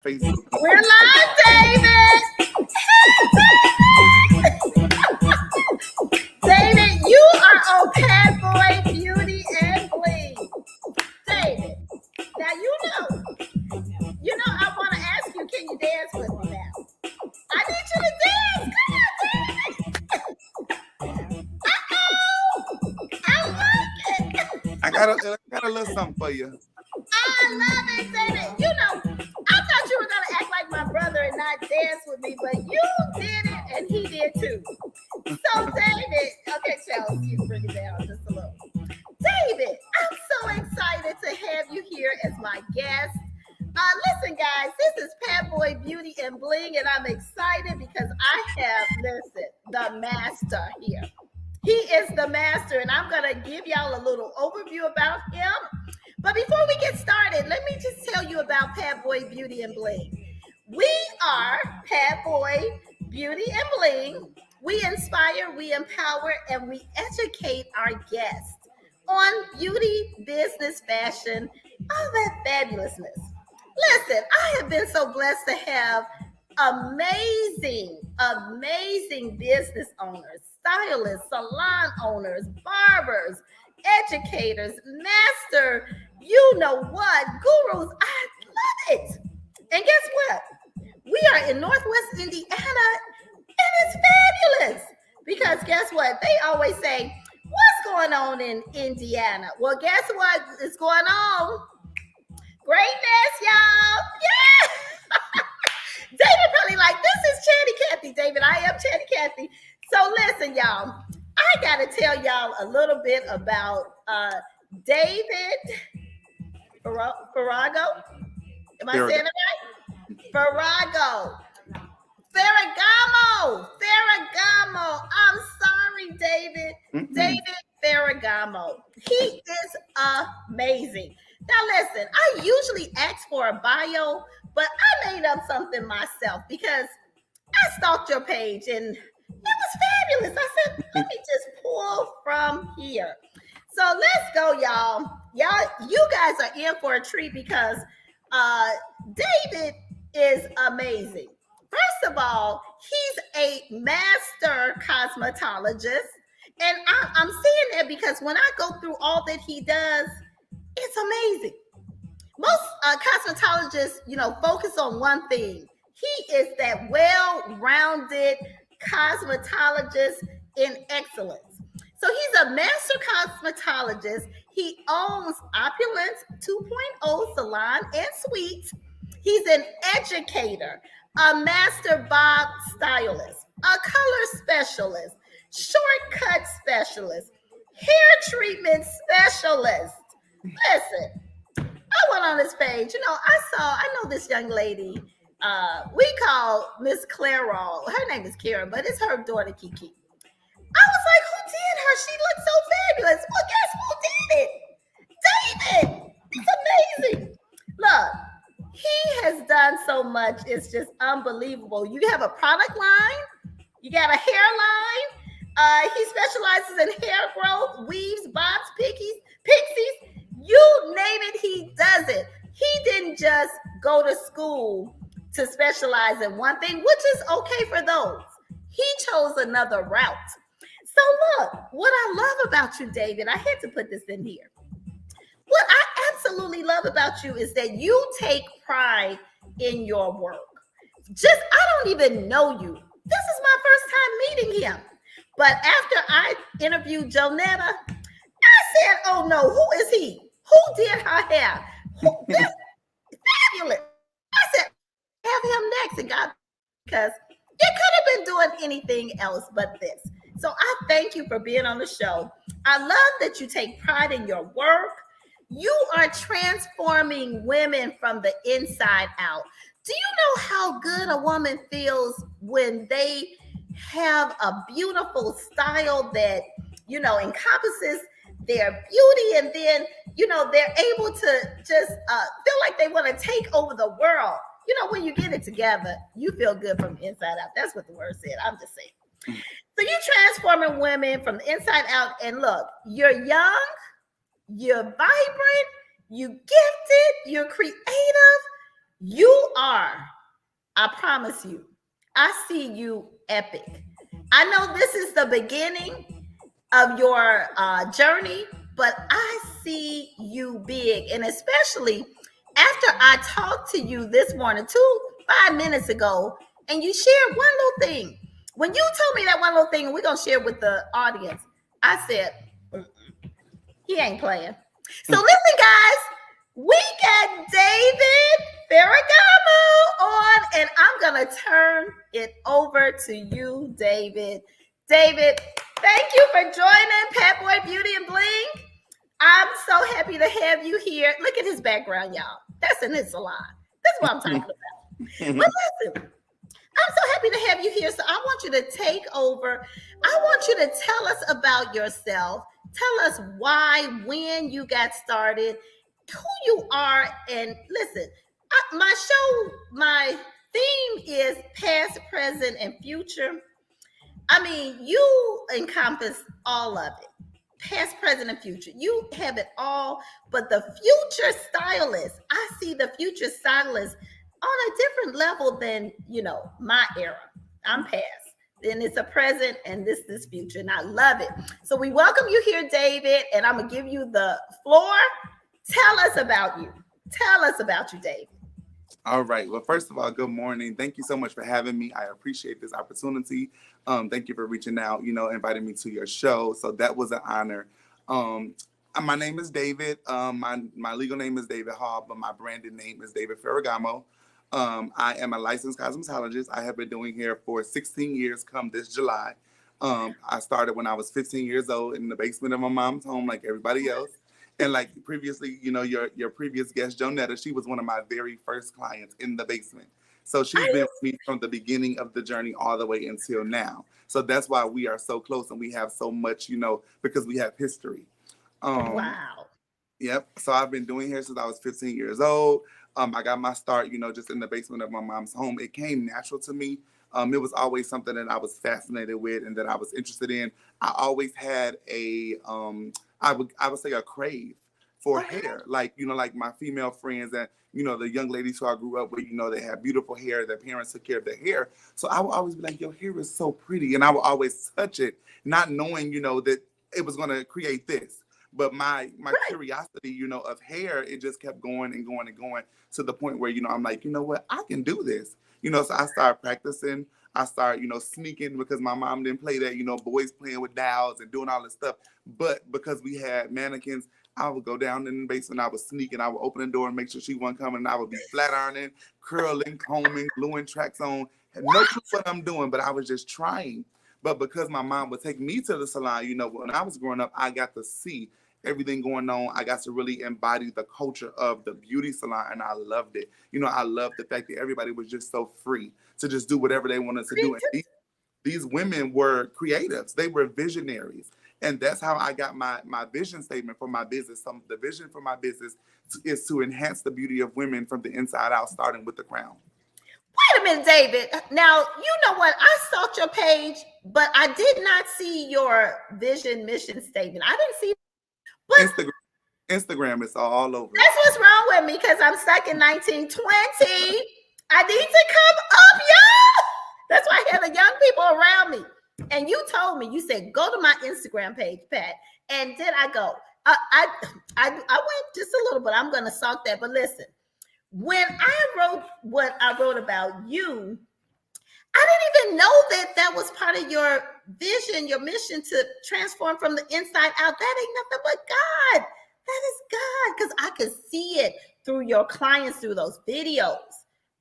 Facebook. We're live, David. David, you are on Cat Boy Beauty and Bling. David, now I want to ask you, can you dance with me now? I need you to dance. Come on, David. Uh-oh. I like it. I got a little something for you. I love it, David. I thought you were going to act like my brother and not dance with me, but you did it and he did too. So, David, okay, Charles, you bring it down just a little. David, I'm so excited to have you here as my guest. Listen, guys, this is Pat Boy Beauty and Bling, and I'm excited because I have, the master here. He is the master, and I'm going to give y'all a little overview about him. But before we get started, let me just tell you about Pat Boy Beauty and Bling. We are Pat Boy Beauty and Bling. We inspire, we empower, and we educate our guests on beauty, business, fashion, all that fabulousness. Listen, I have been so blessed to have amazing business owners, stylists, salon owners, barbers, educators, master, you know what, gurus. I love it. And guess what? We are in Northwest Indiana, and it's fabulous. Because guess what? They always say, what's going on in Indiana? Well, guess what is going on? Greatness, y'all. Yeah. David probably like, this is Chatty Cathy, David. I am Chatty Cathy. So listen, y'all. I got to tell y'all a little bit about David Ferragamo. Am I saying it right? Ferragamo. I'm sorry, David. Mm-hmm. David Ferragamo. He is amazing. Now, listen, I usually ask for a bio, but I made up something myself because I stalked your page and it was fabulous. I said, let me just pull from here. So let's go, y'all. You guys are in for a treat because David is amazing. First of all, he's a master cosmetologist. And I'm saying that because when I go through all that he does, it's amazing. Most cosmetologists, focus on one thing. He is that well-rounded cosmetologist in excellence. So he's a master cosmetologist. He owns Opulence 2.0 Salon and Suites. He's an educator, a master bob stylist, a color specialist, shortcut specialist, hair treatment specialist. Listen, I went on this page. I know this young lady. We call Miss Clairol. Her name is Karen, but it's her daughter Kiki. I was like, who did her? She looked so fabulous. Well, guess who did it? David. It's amazing. Look, he has done so much. It's just unbelievable. You have a product line. You got a hairline. He specializes in hair growth, weaves, bobs, pixies. You name it, he does it. He didn't just go to school to specialize in one thing, which is okay for those. He chose another route. So look, what I love about you, David, I had to put this in here. What I absolutely love about you is that you take pride in your work. I don't even know you. This is my first time meeting him. But after I interviewed Jonetta, I said, oh no, who is he? Who did her hair? This is fabulous. I said, have him next. And God, because you could have been doing anything else but this. So I thank you for being on the show. I love that you take pride in your work. You are transforming women from the inside out. Do you know how good a woman feels when they have a beautiful style that, encompasses their beauty, and then, they're able to just feel like they want to take over the world. When you get it together, you feel good from the inside out. That's what the word said. I'm just saying. So you're transforming women from the inside out. And look, you're young, you're vibrant, you're gifted, you're creative. You are, I promise you, I see you epic. I know this is the beginning of your journey, but I see you big. And especially after I talked to you this morning, 5 minutes ago, and you shared one little thing. When you told me that one little thing, and we're going to share with the audience, I said, he ain't playing. So listen, guys, we got David Ferragamo on, and I'm going to turn it over to you, David. David, thank you for joining Pat Boy Beauty and Bling. I'm so happy to have you here. Look at his background, y'all. That's in his salon. That's what I'm talking about. But listen, I'm so happy to have you here. So I want you to take over. I want you to tell us about yourself. Tell us why, when you got started, who you are. And listen, my theme is past, present, and future. I mean, you encompass all of it. Past, present, and future. You have it all. But the future stylist, I see the future stylist on a different level than, my era. I'm past. Then it's a present and this future. And I love it. So we welcome you here, David. And I'm going to give you the floor. Tell us about you. Tell us about you, David. All right. Well, first of all, good morning. Thank you so much for having me. I appreciate this opportunity. Thank you for reaching out, inviting me to your show. So that was an honor. My name is David. My legal name is David Hall, but my branded name is David Ferragamo. I am a licensed cosmetologist. I have been doing hair for 16 years come this July. I started when I was 15 years old in the basement of my mom's home like everybody else. And like previously, your previous guest, Jonetta, she was one of my very first clients in the basement. So she's been with me from the beginning of the journey all the way until now. So that's why we are so close and we have so much, because we have history. Wow. Yep. So I've been doing hair since I was 15 years old. I got my start, just in the basement of my mom's home. It came natural to me. It was always something that I was fascinated with and that I was interested in. I always had I would say a crave for hair. Like, like my female friends and, the young ladies who I grew up with, they had beautiful hair. Their parents took care of their hair. So I would always be like, your hair is so pretty. And I would always touch it, not knowing, that it was going to create this. But my curiosity, of hair, it just kept going and going and going to the point where, I'm like, you know what, I can do this. So I started practicing. I started, sneaking because my mom didn't play that, boys playing with dolls and doing all this stuff. But because we had mannequins, I would go down in the basement. I would sneak and I would open the door and make sure she wasn't coming. And I would be flat ironing, curling, combing, gluing tracks on. Had no clue what I'm doing, but I was just trying. But because my mom would take me to the salon, when I was growing up, I got to see everything going on. I got to really embody the culture of the beauty salon, and I loved it. I loved the fact that everybody was just so free to just do whatever they wanted to do. And these women were creatives. They were visionaries. And that's how I got my vision statement for my business. The vision for my business is to enhance the beauty of women from the inside out, starting with the crown. Wait a minute, David. Now, you know what? I stalked your page, but I did not see your vision mission statement. I didn't see. But Instagram is all over. That's what's wrong with me because I'm stuck in 1920. I need to come up, y'all. That's why I have the young people around me. And you told me, you said, go to my Instagram page, Pat. And did I go? I went just a little bit. I'm going to stalk that. But listen, when I wrote what I wrote about you, I didn't even know that was part of your vision, your mission to transform from the inside out. That ain't nothing but God. That is God. Because I could see it through your clients, through those videos,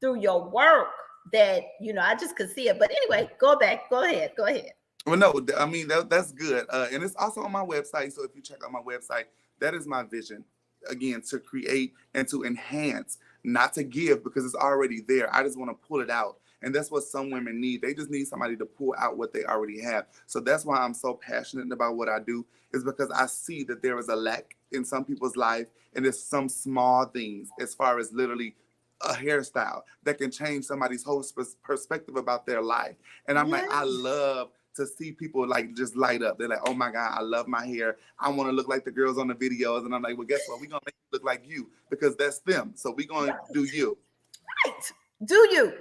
through your work that, I just could see it. But anyway, go ahead. Well, no, I mean, that's good. And it's also on my website. So if you check out my website, that is my vision. Again, to create and to enhance, not to give because it's already there. I just want to pull it out. And that's what some women need. They just need somebody to pull out what they already have. So that's why I'm so passionate about what I do, is because I see that there is a lack in some people's life. And there's some small things as far as literally a hairstyle that can change somebody's whole perspective about their life. And I'm like, I love to see people like just light up. They're like, oh my God, I love my hair. I want to look like the girls on the videos. And I'm like, well, guess what? We're going to make you look like you because that's them. So we're going to do you. right. Do you?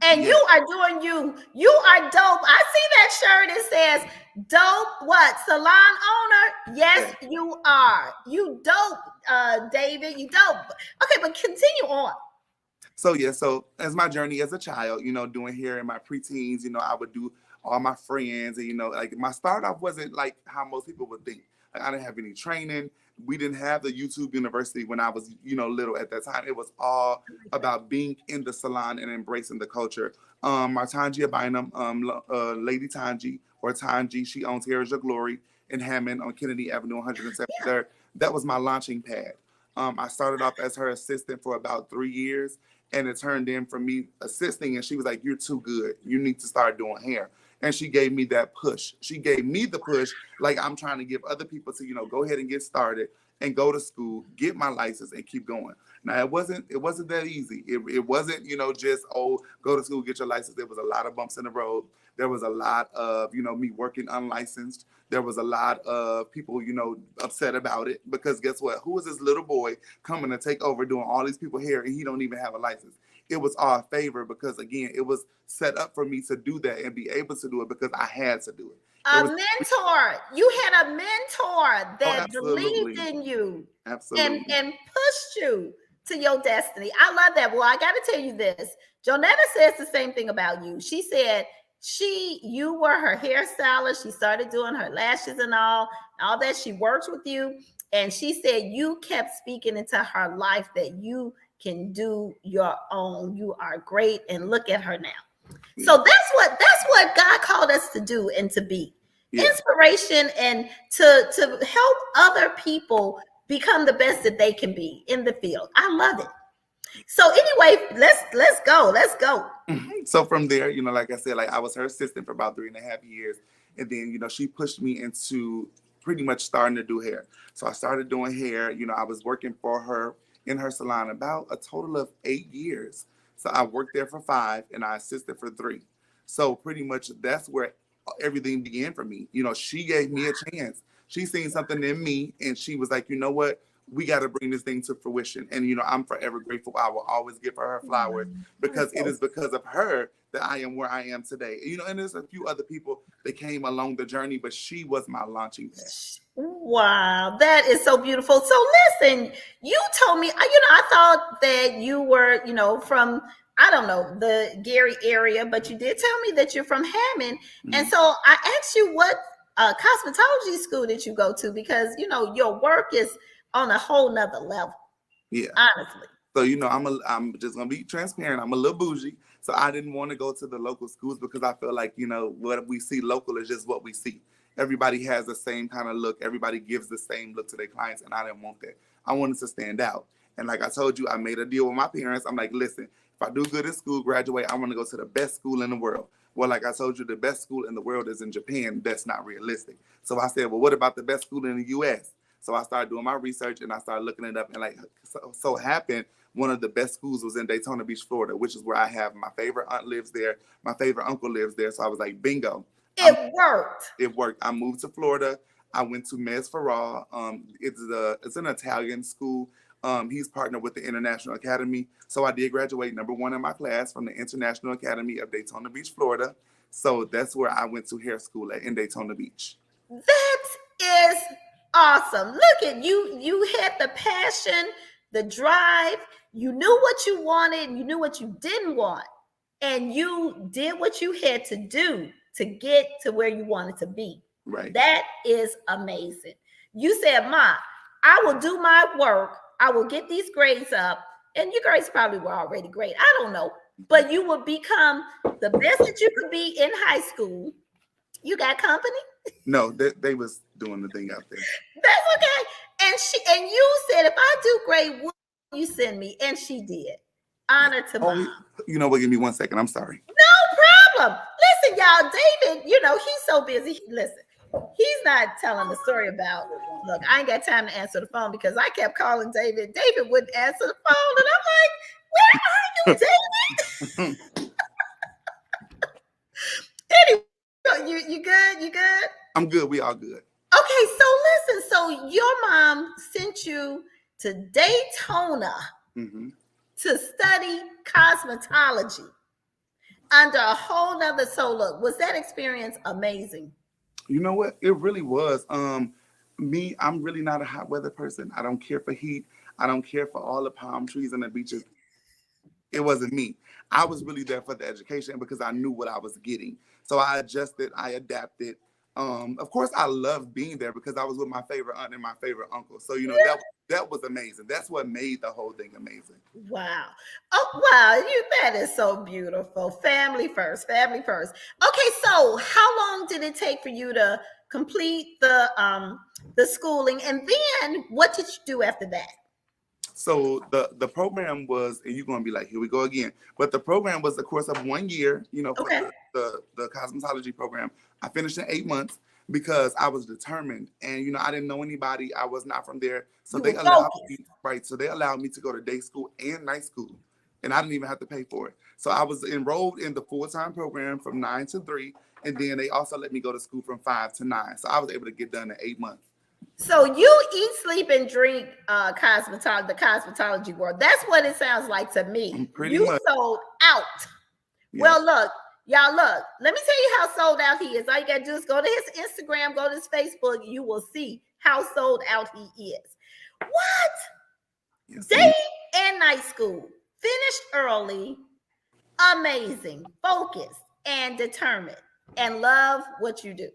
And Yeah, you are doing you. You are dope. I see that shirt. It says dope what? Salon owner? Yes, yeah. you are. You dope, David. You dope. Okay, but continue on. So yeah, so as my journey as a child, doing hair in my preteens, I would do all my friends, and like my start off wasn't like how most people would think. Like I didn't have any training. We didn't have the YouTube University when I was, little at that time. It was all about being in the salon and embracing the culture. My Tanji Abinum, Lady Tanji or Tanji, she owns Hair is Your Glory in Hammond on Kennedy Avenue, 173rd. That was my launching pad. I started off as her assistant for about 3 years, and it turned in from me assisting, and she was like, "You're too good. You need to start doing hair." And she gave me that push. She gave me the push, like I'm trying to give other people to, go ahead and get started and go to school, get my license, and keep going. Now it wasn't that easy. It wasn't, just go to school, get your license. There was a lot of bumps in the road. There was a lot of, me working unlicensed. There was a lot of people, upset about it because guess what? Who is this little boy coming to take over doing all these people hair and he don't even have a license? It was all favor because again, it was set up for me to do that and be able to do it because I had to do it. There A was mentor. You had a mentor oh, that believed absolutely, in you absolutely, and pushed you to your destiny. I love that. Well, I got to tell you this. Jonetta says the same thing about you. She said you were her hairstylist. She started doing her lashes and all that. She worked with you, and she said you kept speaking into her life that you can do your own. You are great, and look at her now. yeah, So that's what God called us to do and to be yeah. inspiration and to help other people become the best that they can be in the field. I love it. So anyway, let's go. Let's go. So from there, like I said, like I was her assistant for about 3.5 years. And then, she pushed me into pretty much starting to do hair. So I started doing hair. I was working for her in her salon about a total of 8 years. So I worked there for 5 and I assisted for 3. So pretty much that's where everything began for me. She gave me a chance. She seen something in me and she was like, you know what? We got to bring this thing to fruition. And, I'm forever grateful. I will always give her flowers because it is because of her that I am where I am today. And there's a few other people that came along the journey, but she was my launching pad. Wow, that is so beautiful. So listen, you told me, I thought that you were, from, I don't know, the Gary area, but you did tell me that you're from Hammond. And Mhm. so I asked you what cosmetology school did you go to? Because, your work is on a whole nother level, Yeah. honestly. So I'm just gonna be transparent. I'm a little bougie, so I didn't want to go to the local schools because I feel like what we see local is just what we see. Everybody has the same kind of look. Everybody gives the same look to their clients, and I didn't want that. I wanted to stand out. And like I told you, I made a deal with my parents. I'm like, listen, if I do good in school, graduate, I want to go to the best school in the world. Well, like I told you, the best school in the world is in Japan. That's not realistic. So I said, well, what about the best school in the U.S.? So I started doing my research and I started looking it up. And like so happened, one of the best schools was in Daytona Beach, Florida, which is where I have my favorite aunt lives there. My favorite uncle lives there. So I was like, bingo. It worked. It worked. I moved to Florida. I went to Mes Ferragamo. It's an Italian school. He's partnered with the International Academy. So I did graduate #1 in my class from the International Academy of Daytona Beach, Florida. So that's where I went to hair school in Daytona Beach. That is awesome. Look at you. You had the passion, the drive. You knew what you wanted. You knew what you didn't want. And you did what you had to do to get to where you wanted to be. Right. That is amazing. You said, Ma, I will do my work. I will get these grades up. And your grades probably were already great. I don't know. But you will become the best that you could be in high school. You got company? No, they was doing the thing out there. That's okay. And you said, if I do great, will you send me? And she did. Honor to Mom. You know what? Give me 1 second. I'm sorry. No problem. Listen, y'all, David, he's so busy. Listen, he's not telling the story about, look, I ain't got time to answer the phone because I kept calling David. David wouldn't answer the phone. And I'm like, where are you, David? Anyway, you good? You good? I'm good. We all good. Okay, so listen. So your mom sent you to Daytona. Mm-hmm. to study cosmetology under a whole nother soul. Look, was that experience amazing? You know what? It really was. Me, I'm really not a hot weather person. I don't care for heat. I don't care for all the palm trees and the beaches. It wasn't me. I was really there for the education because I knew what I was getting. So I adjusted, I adapted. Of course, I loved being there because I was with my favorite aunt and my favorite uncle. So that was amazing. That's what made the whole thing amazing. Wow. Oh wow, that is so beautiful. Family first, family first. Okay, so how long did it take for you to complete the schooling, and then what did you do after that? So the program was, and you're gonna be like, here we go again. But the program was a course of 1 year, for Okay. the cosmetology program. I finished in 8 months because I was determined, and I didn't know anybody. I was not from there, so You they were allowed me, focused. right. So they allowed me to go to day school and night school, and I didn't even have to pay for it. So I was enrolled in the full time program from 9 to 3, and then they also let me go to school from 5 to 9. So I was able to get done in 8 months. So you eat, sleep, and drink the cosmetology world. That's what it sounds like to me. Pretty You much, sold out. yeah. Well, look, y'all, look. Let me tell you how sold out he is. All you gotta do is go to his Instagram, go to his Facebook. You will see how sold out he is. What? Yes, Day and night school. Finished early. Amazing. Focused and determined. And love what you do.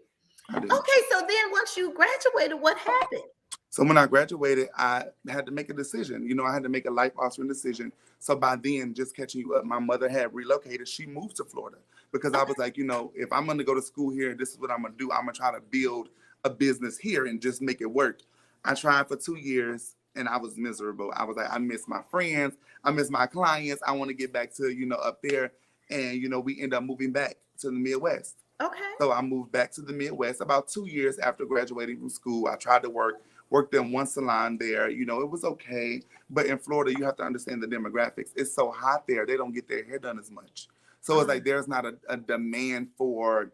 I do. Okay, so then once you graduated, what happened? So when I graduated, I had to make a decision. I had to make a life altering decision. So by then, just catching you up, my mother had relocated. She moved to Florida because I was like, if I'm going to go to school here, this is what I'm going to do. I'm going to try to build a business here and just make it work. I tried for 2 years and I was miserable. I was like, I miss my friends. I miss my clients. I want to get back to, up there. And, we end up moving back to the Midwest. Okay. So I moved back to the Midwest about 2 years after graduating from school. I tried to worked in one salon there. It was okay. But in Florida, you have to understand the demographics. It's so hot there. They don't get their hair done as much. So it's like there's not a demand for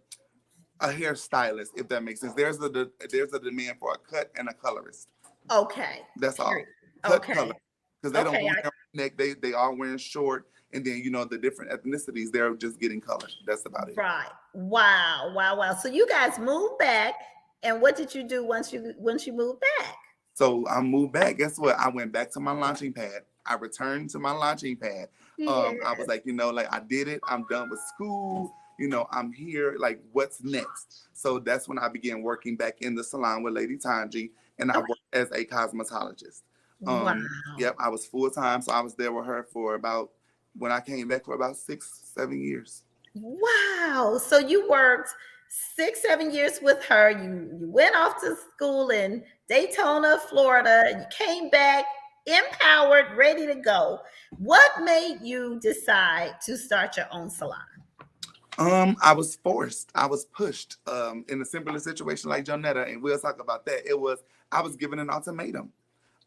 a hairstylist, if that makes sense. There's a demand for a cut and a colorist. Okay. That's all. Period. Cut Okay. color. Because they don't Okay. want hair on the neck. They are wearing short. And then, the different ethnicities, they're just getting color. That's about it. Right. Wow. Wow. Wow. So you guys moved back, and what did you do once you moved back? So I moved back. Guess what? I went back to my launching pad. I returned to my launching pad. Yeah. I was like, I did it. I'm done with school. I'm here. Like, what's next? So that's when I began working back in the salon with Lady Tanji, and I worked as a cosmetologist. Wow. Yep, I was full time. So I was there with her for when I came back, for about 6-7 years. Wow. So you worked 6-7 years with her. You went off to school in Daytona, Florida, and you came back empowered, ready to go. What made you decide to start your own salon? I was forced. I was pushed. In a similar situation like Jonetta, and we'll talk about that. I was given an ultimatum.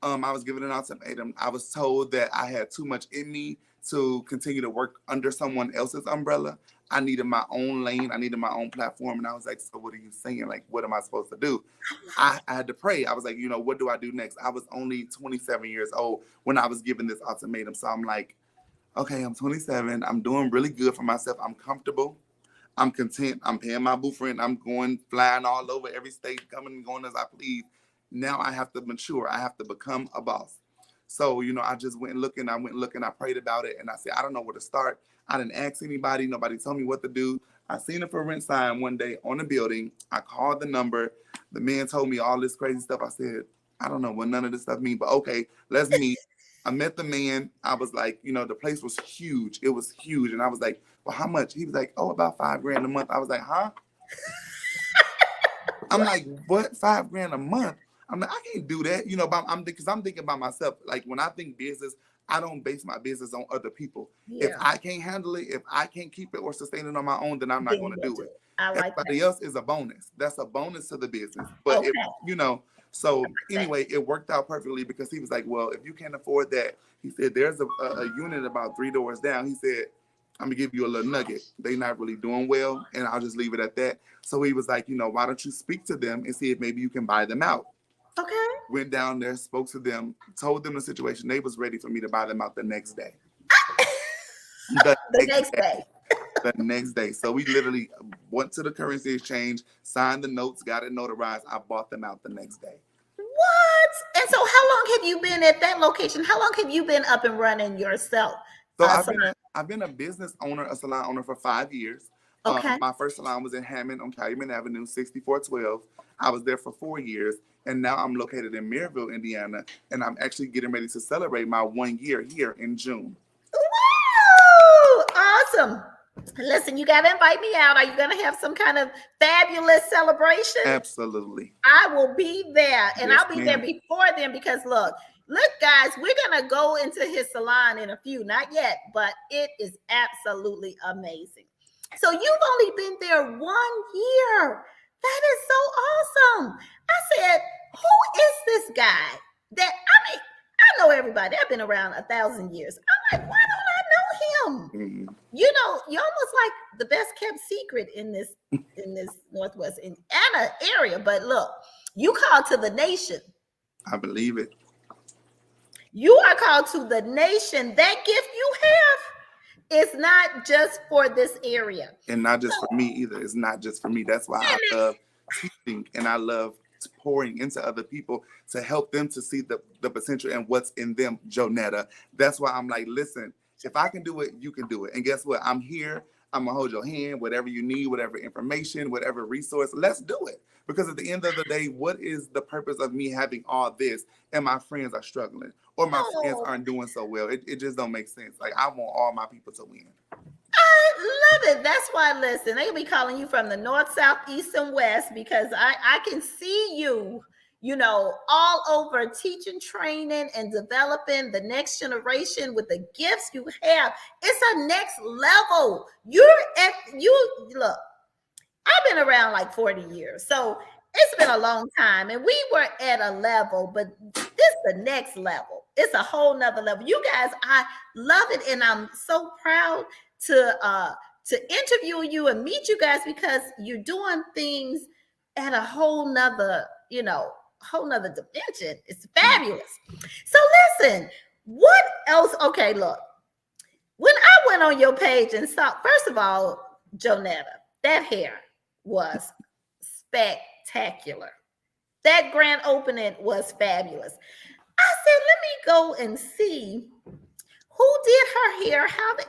I was given an ultimatum. I was told that I had too much in me to continue to work under someone else's umbrella. I needed my own lane. I needed my own platform. And I was like, so what are you saying? Like, what am I supposed to do? I had to pray. I was like, what do I do next? I was only 27 years old when I was given this ultimatum. So I'm like, okay, I'm 27. I'm doing really good for myself. I'm comfortable. I'm content. I'm paying my boo friend. I'm going flying all over every state, coming and going as I please. Now I have to mature. I have to become a boss. So, I just went looking. I prayed about it. And I said, I don't know where to start. I didn't ask anybody. Nobody told me what to do. I seen a for rent sign one day on the building. I called the number. The man told me all this crazy stuff. I said, I don't know what none of this stuff means, but okay, let's meet. I met the man. I was like, the place was huge. It was huge. And I was like, well, how much? He was like, oh, about $5,000 a month. I was like, huh? I'm like, what? $5,000 a month? I'm like, I can't do that, but because I'm thinking about myself. Like, when I think business, I don't base my business on other people. Yeah. If I can't handle it, if I can't keep it or sustain it on my own, then I'm not going to do it. I like Everybody that. else is a bonus. That's a bonus to the business. But Okay. so anyway, it worked out perfectly because he was like, well, if you can't afford that, he said, there's a unit about 3 doors down. He said, I'm gonna give you a little nugget. They're not really doing well, and I'll just leave it at that. So he was like, why don't you speak to them and see if maybe you can buy them out? Okay. Went down there, spoke to them, told them the situation. They was ready for me to buy them out the next day. The The next next day. day. The next day. So we literally went to the currency exchange, signed the notes, got it notarized. I bought them out the next day. What? And so, how long have you been at that location? How long have you been up and running yourself? So I've So, been a business owner, a salon owner for 5 years. okay. My first salon was in Hammond on Calumet Avenue, 6412. I was there for 4 years, and now I'm located in Maryville, Indiana, and I'm actually getting ready to celebrate my 1 year here in June. Woo! Awesome. Listen, you got to invite me out. Are you going to have some kind of fabulous celebration? Absolutely. I will be there, and Yes, I'll be there ma'am. before then because look, guys, we're going to go into his salon in a few, not yet, but it is absolutely amazing. So you've only been there 1 year. That is so awesome. I said, who is this guy? I know everybody. I've been around 1,000 years. I'm like, why don't I know him? Mhm. You're almost like the best kept secret in this Northwest Indiana area. But look, you called to the nation. I believe it. You are called to the nation. That gift you have is not just for this area. And not just for me either. It's not just for me. That's why I love teaching and I love pouring into other people to help them to see the potential and what's in them, Jonetta. That's why I'm like, listen, if I can do it, you can do it. And guess what? I'm here. I'm gonna hold your hand, whatever you need, whatever information, whatever resource, let's do it. Because at the end of the day, what is the purpose of me having all this and my friends are struggling or my friends Oh, aren't doing so well? It just don't make sense. Like I want all my people to win. I love it. That's why, listen, they'll be calling you from the north, south, east, and west because I can see you, all over teaching, training, and developing the next generation with the gifts you have. It's a next level. Look, I've been around like 40 years. So it's been a long time. And we were at a level, but this is the next level. It's a whole nother level. You guys, I love it. And I'm so proud to interview you and meet you guys because you're doing things at a whole nother dimension. It's fabulous. So listen, what else? Okay, look. When I went on your page and saw, first of all, Jonetta, that hair was spectacular. That grand opening was fabulous. I said, let me go and see who did her hair, then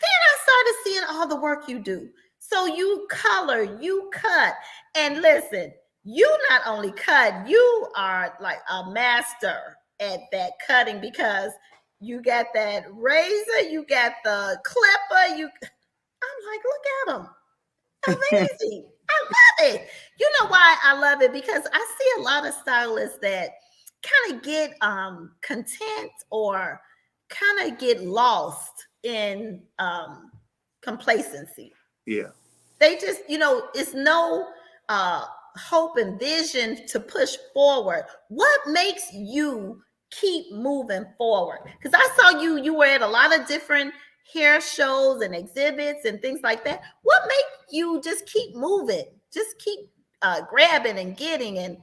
I started seeing all the work you do. So you color, you cut, and listen, you not only cut, you are like a master at that cutting because you got that razor, you got the clipper, I'm like, look at them. Amazing. I love it. You know why I love it? Because I see a lot of stylists that kind of get content or kind of get lost in complacency. Yeah. They just, it's no hope and vision to push forward. What makes you keep moving forward? Because I saw you were at a lot of different hair shows and exhibits and things like that. What makes you just keep moving? Just keep grabbing and getting and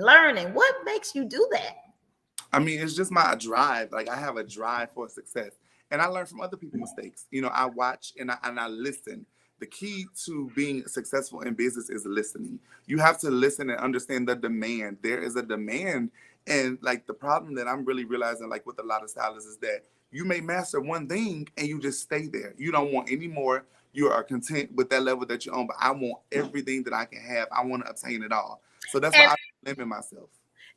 learning. What makes you do that? I mean, it's just my drive. Like I have a drive for success, and I learn from other people's mistakes. I watch and I listen. The key to being successful in business is listening. You have to listen and understand the demand. There is a demand, and like the problem that I'm really realizing, like with a lot of stylists, is that you may master one thing and you just stay there. You don't want any more. You are content with that level that you're on, but I want everything that I can have. I want to obtain it all. So that's why And I limit myself.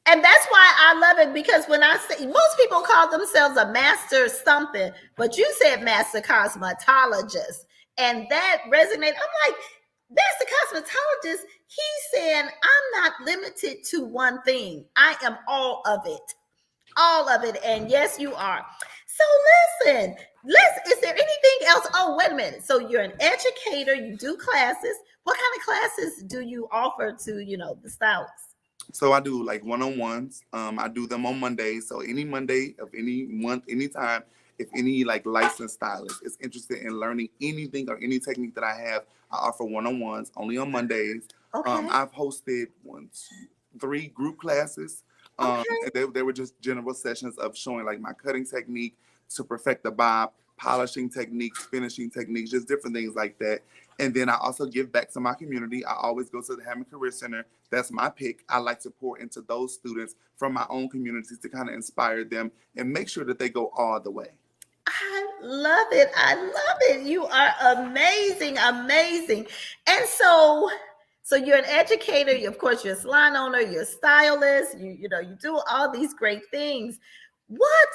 And that's why I love it because when I say most people call themselves a master something, but you said master cosmetologist, and that resonated. I'm like, master cosmetologist. He's saying I'm not limited to one thing. I am all of it. And yes, you are. So listen, is there anything else? Oh, wait a minute. So you're an educator. You do classes. What kind of classes do you offer to the stylists? So I do like one-on-ones. I do them on Mondays. So any Monday of any month, anytime, if any like licensed stylist is interested in learning anything or any technique that I have, I offer one-on-ones only on Mondays. Okay. I've hosted 3 group classes. Okay. And they were just general sessions of showing like my cutting technique to perfect the bob, polishing techniques, finishing techniques, just different things like that. And then I also give back to my community. I always go to the Hammond Career Center. That's my pick. I like to pour into those students from my own communities to kind of inspire them and make sure that they go all the way. I love it. I love it. You are amazing, amazing. And so you're an educator. You, of course, you're a salon owner. You're a stylist. You do all these great things. What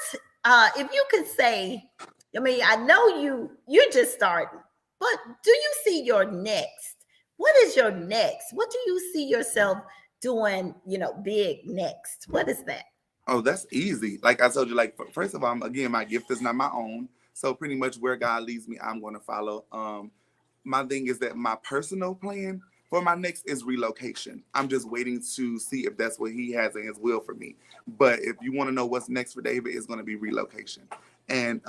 if you could say? I mean, I know you're just starting, but do you see your next? What is your next? What do you see yourself doing? Big next. What is that? Oh, that's easy. Like I told you, like first of all, again, my gift is not my own. So pretty much where God leads me, I'm going to follow. My thing is that my personal plan for my next is relocation. I'm just waiting to see if that's what He has in His will for me. But if you want to know what's next for David, it's going to be relocation. And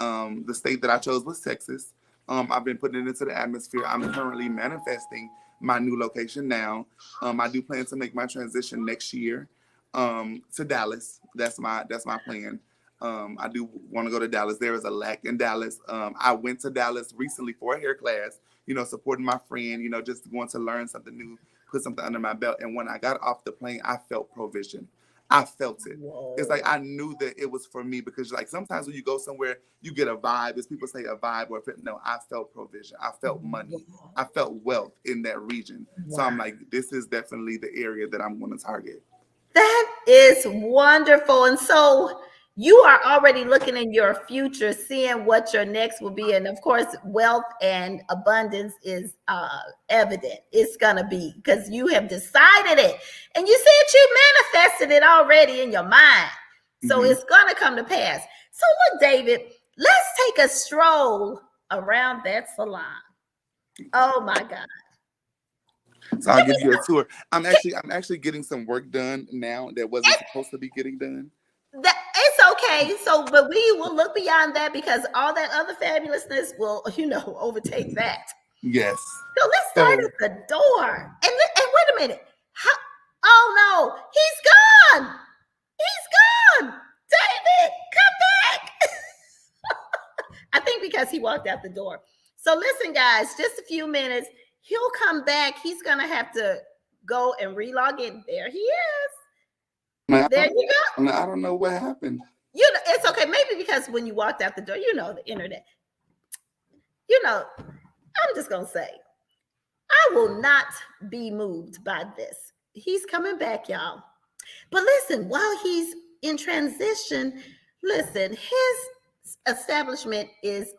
the state that I chose was Texas. I've been putting it into the atmosphere. I'm currently manifesting my new location now. I do plan to make my transition next year to Dallas. That's my plan. I do want to go to Dallas. There is a lack in Dallas. I went to Dallas recently for a hair class, supporting my friend, just going to learn something new, put something under my belt. And when I got off the plane, I felt provision. I felt it. Whoa. It's like I knew that it was for me because like sometimes when you go somewhere, you get a vibe. As people say a vibe or no, I felt provision. I felt money. I felt wealth in that region. Wow. So I'm like, this is definitely the area that I'm going to target. That is wonderful. And so you are already looking in your future, seeing what your next will be. And of course, wealth and abundance is evident. It's going to be because you have decided it. And you said you manifested it already in your mind. So it's going to come to pass. So look, David, let's take a stroll around that salon. Oh my God. So I'll give you a tour. I'm actually getting some work done now that wasn't supposed to be getting done. It's okay. So, but we will look beyond that because all that other fabulousness will, overtake that. Yes. So let's start at the door. And wait a minute. Oh no, he's gone. He's gone. David, come back. I think because he walked out the door. So listen, guys, just a few minutes. He'll come back. He's gonna have to go and relog in. There he is. There you go. I don't know what happened. It's okay. Maybe because when you walked out the door, the internet. I'm just gonna say, I will not be moved by this. He's coming back, y'all. But listen, while he's in transition, listen, his establishment is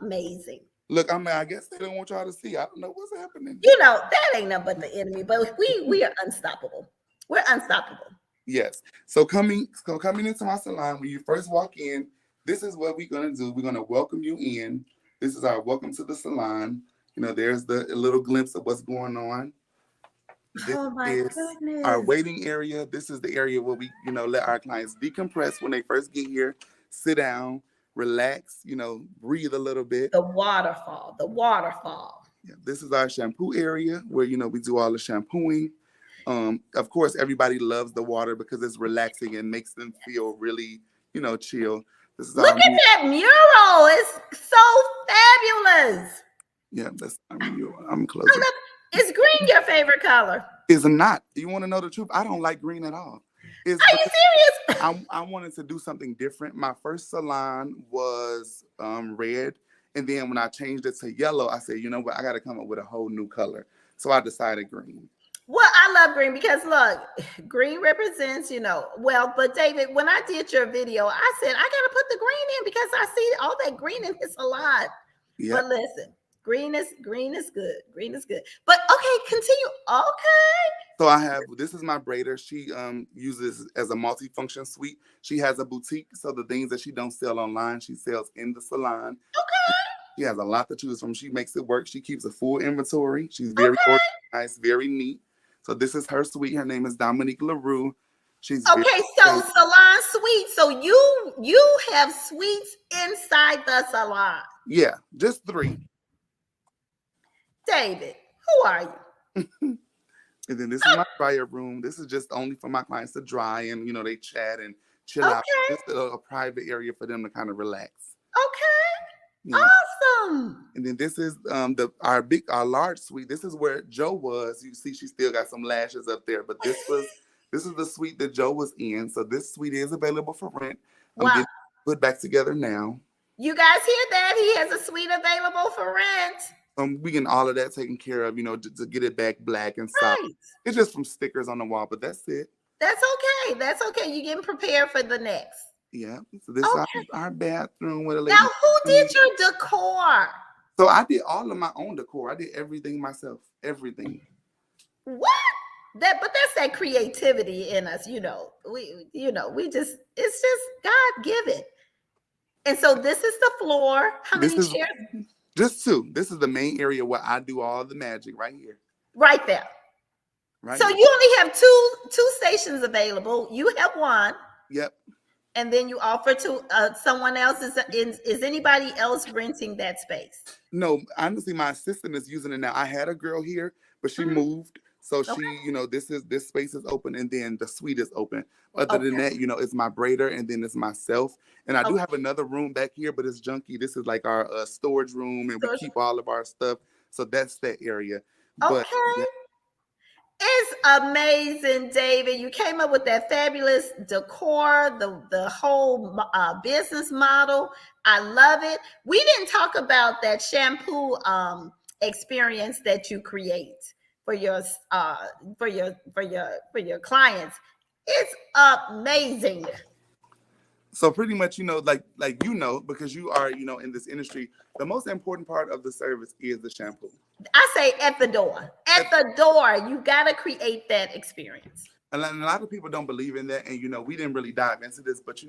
amazing. Look, I guess they don't want y'all to see. I don't know what's happening. That ain't nothing but the enemy. But we are unstoppable. We're unstoppable. Yes. So coming into my salon, when you first walk in, this is what we're gonna do. We're gonna welcome you in. This is our welcome to the salon. There's a little glimpse of what's going on. This goodness. Our waiting area. This is the area where we, let our clients decompress when they first get here, sit down, relax, breathe a little bit. The waterfall. Yeah, this is our shampoo area where, we do all the shampooing. Of course, everybody loves the water because it's relaxing and makes them feel really, chill. Look at that mural. It's so fabulous. Yeah, that's our mural. I'm close. Is green your favorite color? It's not. You want to know the truth? I don't like green at all. Are you serious? I wanted to do something different. My first salon was red. And then when I changed it to yellow, I said, you know what? I got to come up with a whole new color. So I decided green. Well, I love green because look, green represents, wealth. But David, when I did your video, I said, I got to put the green in because I see all that green in this salon. Yep. But listen, green is good. Green is good. But okay, continue. Okay. So this is my braider. She uses as a multifunction suite. She has a boutique. So the things that she don't sell online, she sells in the salon. Okay. She has a lot to choose from. She makes it work. She keeps a full inventory. She's very organized, very neat. So this is her suite. Her name is Dominique LaRue. She's so salon suite. So you have suites inside the salon. Yeah, just 3. David, who are you? And then this is my dryer room. This is just only for my clients to dry and they chat and chill out. Just a private area for them to kind of relax. Okay. Yeah. Awesome. And then this is our large suite. This is where Joe was. You see, she still got some lashes up there, but this is the suite that Joe was in. So this suite is available for rent. I'm Wow. getting put back together now. You guys hear that? He has a suite available for rent. We getting all of that taken care of, to get it back black and solid. Right. It's just some stickers on the wall, but that's it. That's okay. That's okay. You're getting prepared for the next. Yeah. So this is Okay. our bathroom with a lady. Now, who did your decor? So I did all of my own decor. I did everything myself. Everything. What? But that's that creativity in us, we just it's just God given. And so this is the floor. How This many is chairs? just two. This is the main area where I do all the magic right here. Right there. Right. So here. you only have two stations available. You have one. Yep. And then you offer to someone else. Is anybody else renting that space? No, honestly, my assistant is using it now. I had a girl here, but she Mhm. moved. So Okay. she, this space is open and then the suite is open. Other than Okay. that, it's my braider and then it's myself. And I do Okay. have another room back here, but it's junky. This is like our storage room and we keep all of our stuff. So that's that area. But Okay. yeah. It's amazing, David. You came up with that fabulous decor, the whole business model. I love it. We didn't talk about that shampoo experience that you create for your clients. It's amazing. So pretty much, because you are, in this industry, the most important part of the service is the shampoo. I say at the door. At the door, you got to create that experience. And a lot of people don't believe in that. And, we didn't really dive into this, but,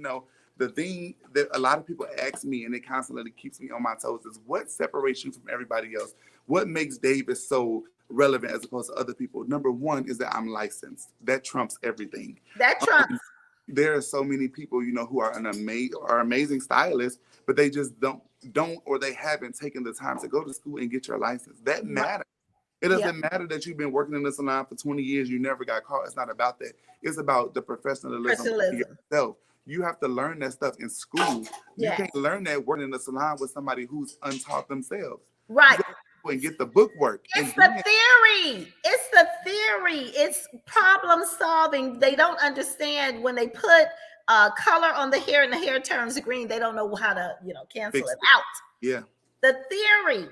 the thing that a lot of people ask me and it constantly keeps me on my toes is what separates you from everybody else? What makes Davis so relevant as opposed to other people? Number one is that I'm licensed. That trumps everything. That trumps. There are so many people, who are amazing stylists, but they just don't or they haven't taken the time to go to school and get your license. That matters. It doesn't matter that you've been working in the salon for 20 years, you never got caught. It's not about that. It's about the professionalism of yourself. You have to learn that stuff in school. You can't learn that working in the salon with somebody who's untaught themselves. Right. And get the book work. It's the theory. It's the theory. It's problem solving. They don't understand when they put color on the hair and the hair turns green. They don't know how to, cancel it out. Yeah. The theory.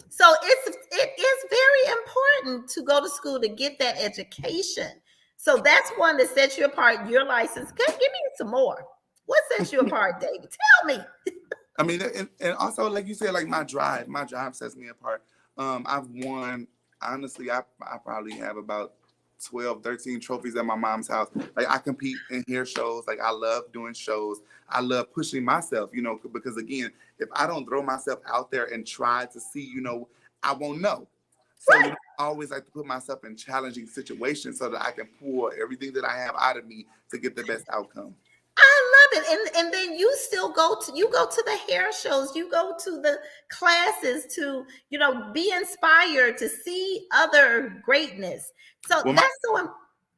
So it is very important to go to school to get that education. So that's one that sets you apart. Your license. Give me some more. What sets you apart, David? Tell me. I mean, and also, like you said, like my drive sets me apart. I've won, honestly, I probably have about 12, 13 trophies at my mom's house. Like I compete in hair shows. Like I love doing shows. I love pushing myself, because again, if I don't throw myself out there and try to see, I won't know. So I always like to put myself in challenging situations so that I can pour everything that I have out of me to get the best outcome. I love it. And then you still go to the hair shows, you go to the classes to, be inspired to see other greatness. So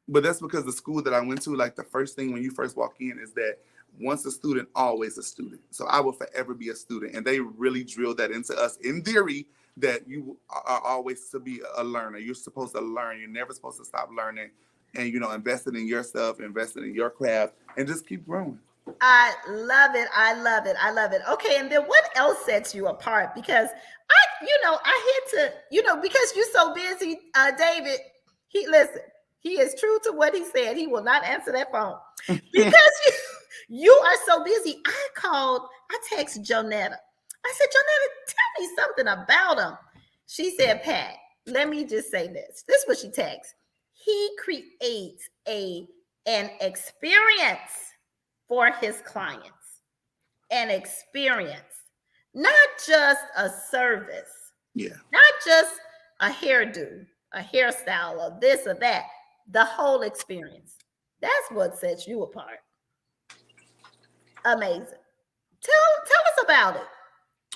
but that's because the school that I went to, like the first thing when you first walk in is that once a student, always a student. So I will forever be a student. And they really drill that into us in theory that you are always to be a learner. You're supposed to learn. You're never supposed to stop learning. And, investing in yourself, investing in your craft, and just keep growing. I love it. I love it. I love it. Okay. And then what else sets you apart? Because I had to, because you're so busy, David, he is true to what he said. He will not answer that phone because you are so busy. I texted Jonetta. I said, Jonetta, tell me something about him. She said, Pat, let me just say this. This is what she texted. He creates an experience for his clients. An experience. Not just a service. Yeah. Not just a hairdo, a hairstyle, or this or that. The whole experience. That's what sets you apart. Amazing. Tell us about it.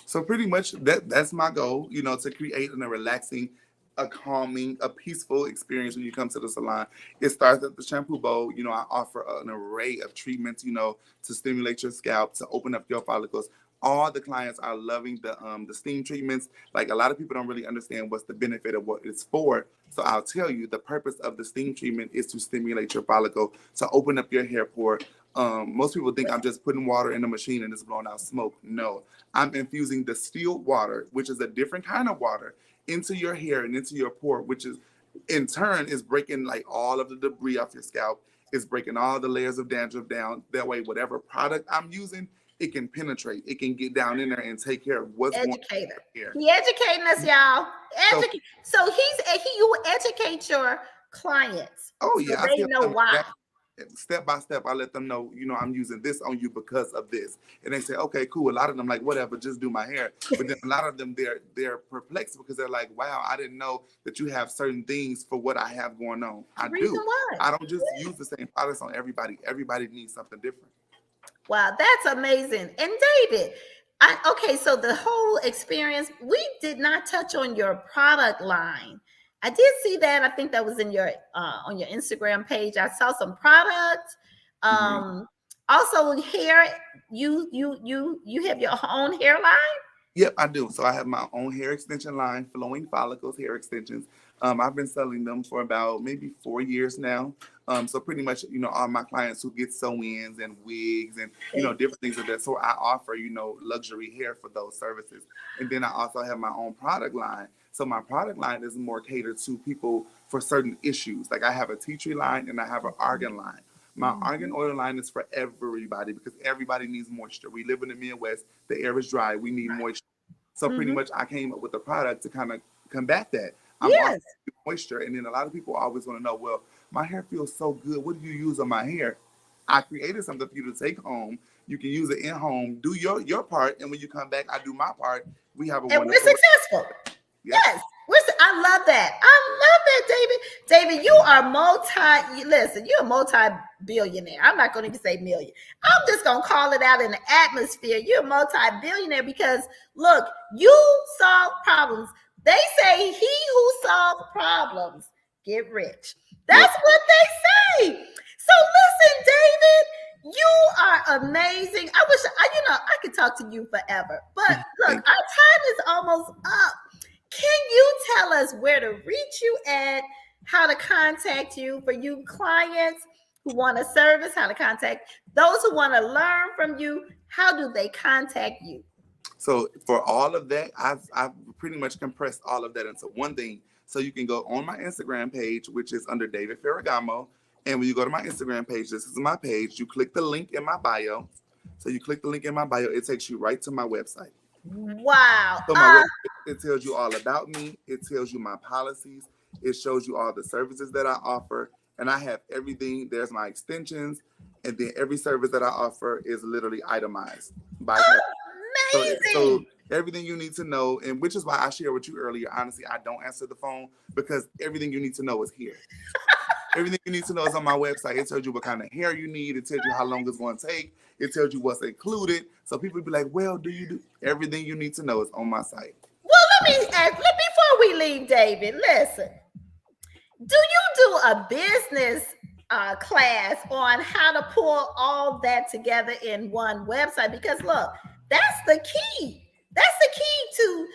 So pretty much that's my goal, to create a relaxing, a calming, a peaceful experience when you come to the salon. It starts at the shampoo bowl. I offer an array of treatments, to stimulate your scalp, to open up your follicles. all the clients are loving the steam treatments. Like a lot of people don't really understand what's the benefit of what it's for. So I'll tell you, the purpose of the steam treatment is to stimulate your follicle, to open up your hair pore. Most people think I'm just putting water in the machine and it's blowing out smoke. No, I'm infusing distilled water, which is a different kind of water, into your hair and into your pore, which is in turn is breaking like all of the debris off your scalp. It's breaking all the layers of dandruff down. That way, whatever product I'm using, it can penetrate. It can get down in there and take care of what's going on Educator. here. He educating us, y'all. So, So you educate your clients oh so yeah, I they tell know them why. that step by step. I let them know, I'm using this on you because of this, and they say, okay, cool. A lot of them like, whatever, just do my hair. But then a lot of them, they're perplexed because they're like, wow, I didn't know that you have certain things for what I have going on. I Reason do. why. I don't just use the same products on everybody. Everybody needs something different. Wow, that's amazing. And David, okay, so the whole experience, we did not touch on your product line. I did see that. I think that was in your on your Instagram page. I saw some products. Mm-hmm. Also hair, you have your own hairline? Yep, I do. So I have my own hair extension line, Flowing Follicles hair extensions. I've been selling them for about maybe 4 years now. So pretty much, all my clients who get sew-ins and wigs and, different things like that. So I offer, luxury hair for those services. And then I also have my own product line. So my product line is more catered to people for certain issues. Like I have a tea tree line and I have an argan line. My argan oil line is for everybody because everybody needs moisture. We live in the Midwest. The air is dry. We need moisture. So pretty much I came up with a product to kind of combat that. I'm offering Yes. moisture. And then a lot of people always want to know, well, my hair feels so good. What do you use on my hair? I created something for you to take home. You can use it in home. Do your part. And when you come back, I do my part. We have a And we're wonderful successful. Yep. Yes. I love that. I love that, David. David, you are listen, you're a multi-billionaire. I'm not going to even say million. I'm just going to call it out in the atmosphere. You're a multi-billionaire because, look, you solve problems. They say he who solves problems get rich. That's what they say. So listen, David, you are amazing. I wish, I could talk to you forever. But look, our time is almost up. Can you tell us where to reach you at, how to contact you for you clients who want a service, how to contact those who want to learn from you? How do they contact you? So for all of that, I've pretty much compressed all of that into one thing. So you can go on my Instagram page, which is under David Ferragamo. And when you go to my Instagram page, this is my page. You click the link in my bio. So you click the link in my bio, it takes you right to my website. Wow. So my website, it tells you all about me. It tells you my policies. It shows you all the services that I offer. And I have everything. There's my extensions. And then every service that I offer is literally itemized by so everything you need to know, and which is why I shared with you earlier. Honestly, I don't answer the phone because everything you need to know is here. Everything you need to know is on my website. It tells you what kind of hair you need. It tells you how long it's going to take. It tells you what's included. So people be like, well, do you do everything you need to know is on my site. Well, let me ask, before we leave, David, listen. Do you do a business class on how to pull all that together in one website? Because look, that's the key. That's the key to,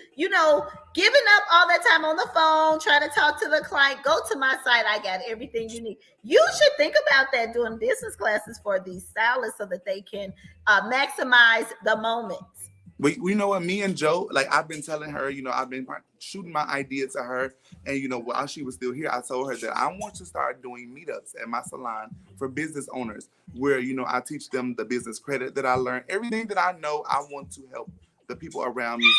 giving up all that time on the phone, trying to talk to the client. Go to my site. I got everything you need. You should think about that, doing business classes for these stylists so that they can maximize the moments. We know what, me and Joe, like I've been telling her, I've been shooting my idea to her. And, while she was still here, I told her that I want to start doing meetups at my salon for business owners where, I teach them the business credit that I learned. Everything that I know, I want to help the people around me.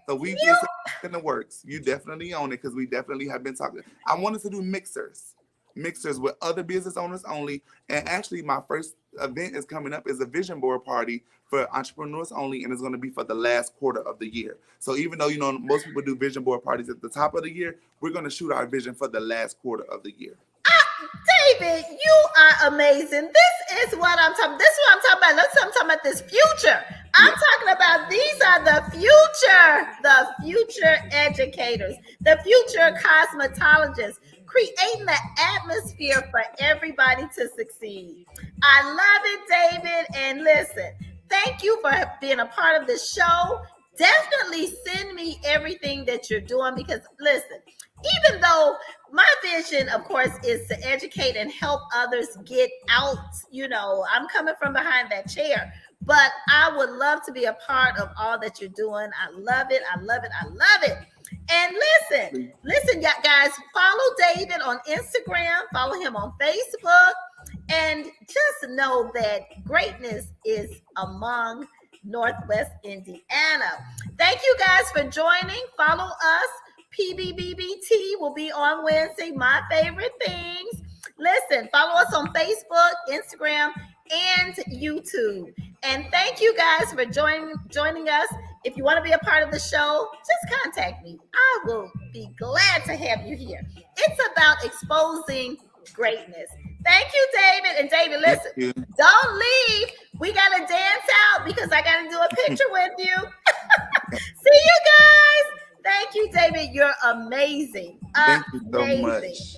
So we just in the works. You definitely own it because we definitely have been talking. I wanted to do mixers with other business owners only. And actually, my first event is coming up is a vision board party for entrepreneurs only, and it's going to be for the last quarter of the year. So even though, most people do vision board parties at the top of the year, we're going to shoot our vision for the last quarter of the year. David, you are amazing. This is what I'm talking. This is what I'm talking about. I'm talking about this future. I'm talking about these are the future educators, the future cosmetologists, creating the atmosphere for everybody to succeed. I love it, David. And listen, Thank you for being a part of this show. Definitely send me everything that you're doing because listen, even though my vision, of course, is to educate and help others get out, I'm coming from behind that chair. But I would love to be a part of all that you're doing. I love it. I love it. I love it. And listen, yeah, guys, follow David on Instagram, follow him on Facebook, and just know that greatness is among Northwest Indiana. Thank you guys for joining. Follow us. PBBBT will be on Wednesday. My favorite things. Listen, follow us on Facebook, Instagram, and YouTube. And thank you guys for joining us. If you want to be a part of the show, just contact me. I will be glad to have you here. It's about exposing greatness. Thank you, David. And David, listen, don't leave. We got to dance out because I got to do a picture with you. See you guys. Thank you, David. You're amazing. Thank you so much.